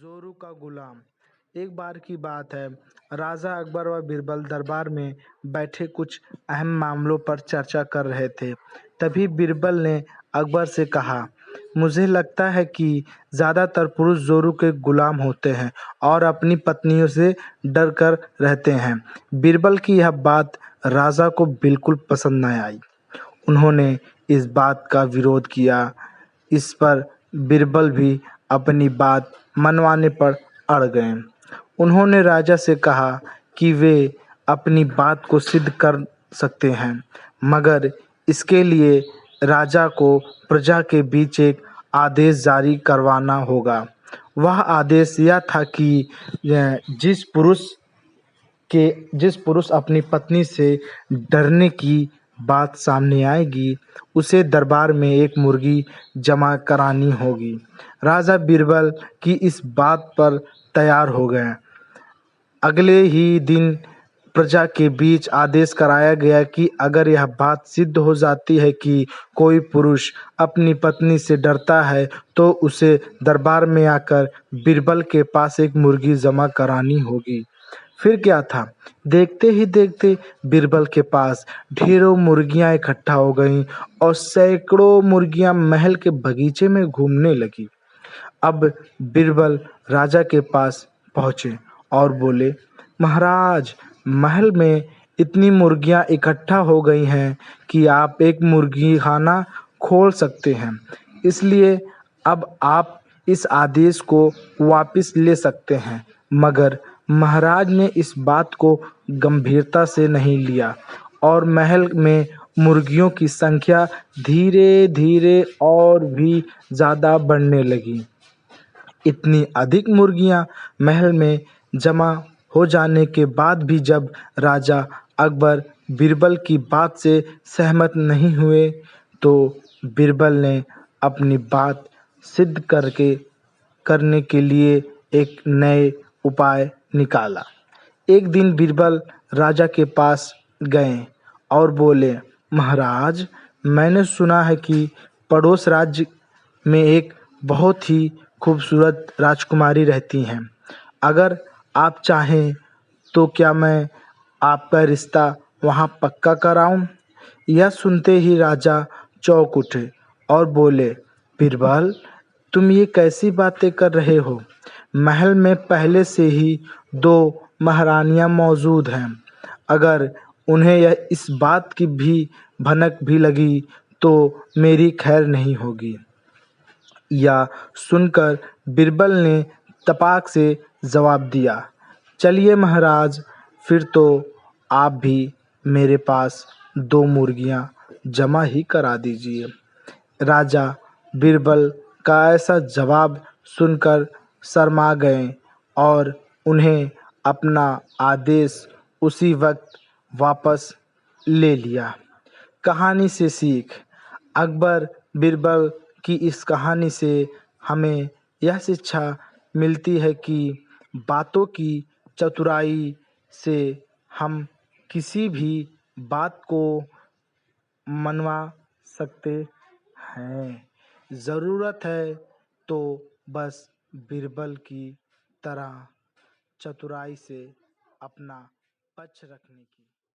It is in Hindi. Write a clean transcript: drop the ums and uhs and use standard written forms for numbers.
जोरू का गुलाम। एक बार की बात है, राजा अकबर व बीरबल दरबार में बैठे कुछ अहम मामलों पर चर्चा कर रहे थे। तभी बीरबल ने अकबर से कहा, मुझे लगता है कि ज़्यादातर पुरुष जोरू के गुलाम होते हैं और अपनी पत्नियों से डर कर रहते हैं। बीरबल की यह बात राजा को बिल्कुल पसंद न आई। उन्होंने इस बात का विरोध किया। इस पर बीरबल भी अपनी बात मनवाने पर अड़ गए। उन्होंने राजा से कहा कि वे अपनी बात को सिद्ध कर सकते हैं, मगर इसके लिए राजा को प्रजा के बीच एक आदेश जारी करवाना होगा। वह आदेश यह था कि जिस पुरुष अपनी पत्नी से डरने की बात सामने आएगी, उसे दरबार में एक मुर्गी जमा करानी होगी। राजा बीरबल की इस बात पर तैयार हो गए। अगले ही दिन प्रजा के बीच आदेश कराया गया कि अगर यह बात सिद्ध हो जाती है कि कोई पुरुष अपनी पत्नी से डरता है, तो उसे दरबार में आकर बीरबल के पास एक मुर्गी जमा करानी होगी। फिर क्या था, देखते ही देखते बीरबल के पास ढेरों मुर्गियां इकट्ठा हो गईं और सैकड़ों मुर्गियां महल के बगीचे में घूमने लगी। अब बीरबल राजा के पास पहुंचे और बोले, महाराज, महल में इतनी मुर्गियां इकट्ठा हो गई हैं कि आप एक मुर्गी खाना खोल सकते हैं, इसलिए अब आप इस आदेश को वापस ले सकते हैं। मगर महाराज ने इस बात को गंभीरता से नहीं लिया और महल में मुर्गियों की संख्या धीरे धीरे और भी ज़्यादा बढ़ने लगी। इतनी अधिक मुर्गियां महल में जमा हो जाने के बाद भी जब राजा अकबर बीरबल की बात से सहमत नहीं हुए, तो बीरबल ने अपनी बात सिद्ध करने के लिए एक नए उपाय निकाला। एक दिन बीरबल राजा के पास गए और बोले, महाराज, मैंने सुना है कि पड़ोस राज्य में एक बहुत ही खूबसूरत राजकुमारी रहती हैं। अगर आप चाहें तो क्या मैं आपका रिश्ता वहां पक्का कराऊं? यह सुनते ही राजा चौंक उठे और बोले, बीरबल, तुम ये कैसी बातें कर रहे हो? महल में पहले से ही 2 महारानियां मौजूद हैं। अगर उन्हें इस बात की भी भनक भी लगी तो मेरी खैर नहीं होगी। यह सुनकर बीरबल ने तपाक से जवाब दिया, चलिए महाराज, फिर तो आप भी मेरे पास 2 मुर्गियां जमा ही करा दीजिए। राजा बीरबल का ऐसा जवाब सुनकर शर्मा गए और उन्हें अपना आदेश उसी वक्त वापस ले लिया। कहानी से सीख। अकबर बीरबल की इस कहानी से हमें यह शिक्षा मिलती है कि बातों की चतुराई से हम किसी भी बात को मनवा सकते हैं। ज़रूरत है तो बस बीरबल की तरह चतुराई से अपना पक्ष रखने की।